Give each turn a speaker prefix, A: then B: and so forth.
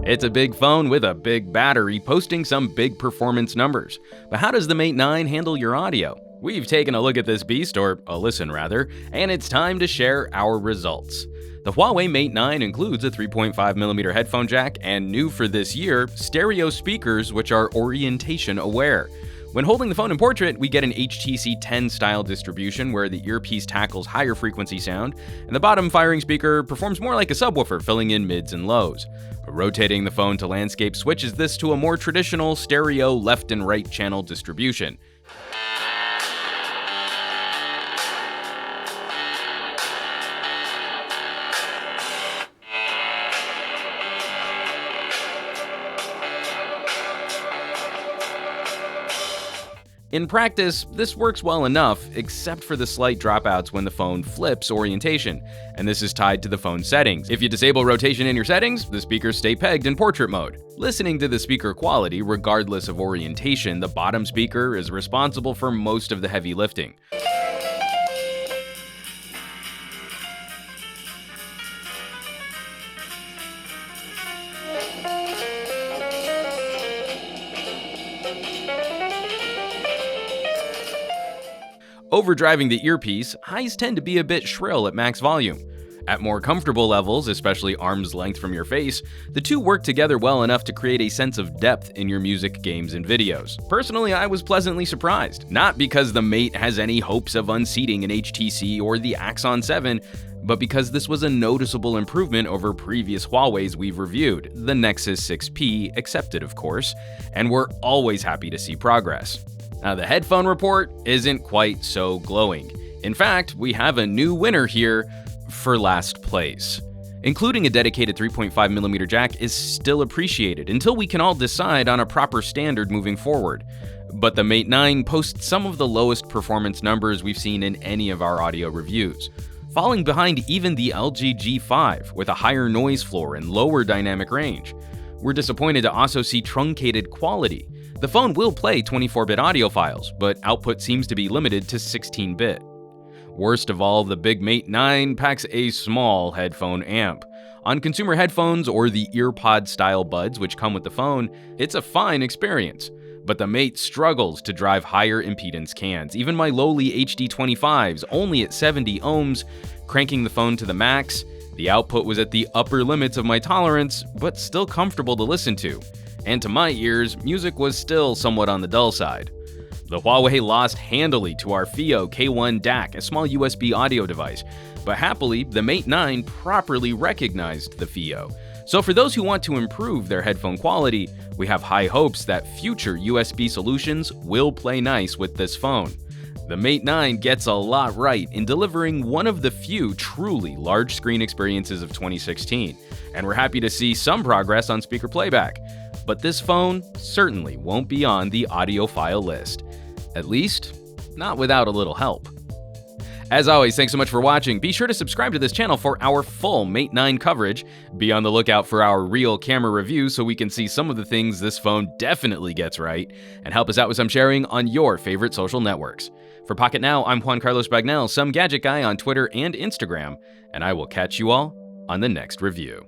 A: It's a big phone with a big battery posting some big performance numbers. But how does the Mate 9 handle your audio? We've taken a look at this beast, or a listen rather, and it's time to share our results. The Huawei Mate 9 includes a 3.5mm headphone jack and, new for this year, stereo speakers which are orientation aware. When holding the phone in portrait, we get an HTC 10 style distribution where the earpiece tackles higher frequency sound, and the bottom firing speaker performs more like a subwoofer, filling in mids and lows. Rotating the phone to landscape switches this to a more traditional stereo left and right channel distribution. In practice, this works well enough, except for the slight dropouts when the phone flips orientation, and this is tied to the phone's settings. If you disable rotation in your settings, the speakers stay pegged in portrait mode. Listening to the speaker quality, regardless of orientation, the bottom speaker is responsible for most of the heavy lifting. Overdriving the earpiece, highs tend to be a bit shrill at max volume. At more comfortable levels, especially arm's length from your face, the two work together well enough to create a sense of depth in your music, games, and videos. Personally, I was pleasantly surprised, not because the Mate has any hopes of unseating an HTC or the Axon 7, but because this was a noticeable improvement over previous Huawei's we've reviewed, the Nexus 6P excepted of course, and we're always happy to see progress. Now, the headphone report isn't quite so glowing. In fact, we have a new winner here for last place. Including a dedicated 3.5mm jack is still appreciated until we can all decide on a proper standard moving forward. But the Mate 9 posts some of the lowest performance numbers we've seen in any of our audio reviews, falling behind even the LG G5 with a higher noise floor and lower dynamic range. We're disappointed to also see truncated quality. The phone will play 24-bit audio files, but output seems to be limited to 16-bit. Worst of all, the big Mate 9 packs a small headphone amp. On consumer headphones or the EarPod-style buds which come with the phone, it's a fine experience. But the Mate struggles to drive higher impedance cans. Even my lowly HD25s, only at 70 ohms, cranking the phone to the max, the output was at the upper limits of my tolerance, but still comfortable to listen to. And to my ears, music was still somewhat on the dull side. The Huawei lost handily to our FiiO K1 DAC, a small USB audio device, but happily, the Mate 9 properly recognized the FiiO. So for those who want to improve their headphone quality, we have high hopes that future USB solutions will play nice with this phone. The Mate 9 gets a lot right in delivering one of the few truly large screen experiences of 2016, and we're happy to see some progress on speaker playback. But this phone certainly won't be on the audiophile list. At least, not without a little help. As always, thanks so much for watching. Be sure to subscribe to this channel for our full Mate 9 coverage. Be on the lookout for our real camera review so we can see some of the things this phone definitely gets right, and help us out with some sharing on your favorite social networks. For Pocketnow, I'm Juan Carlos Bagnell, some gadget guy on Twitter and Instagram, and I will catch you all on the next review.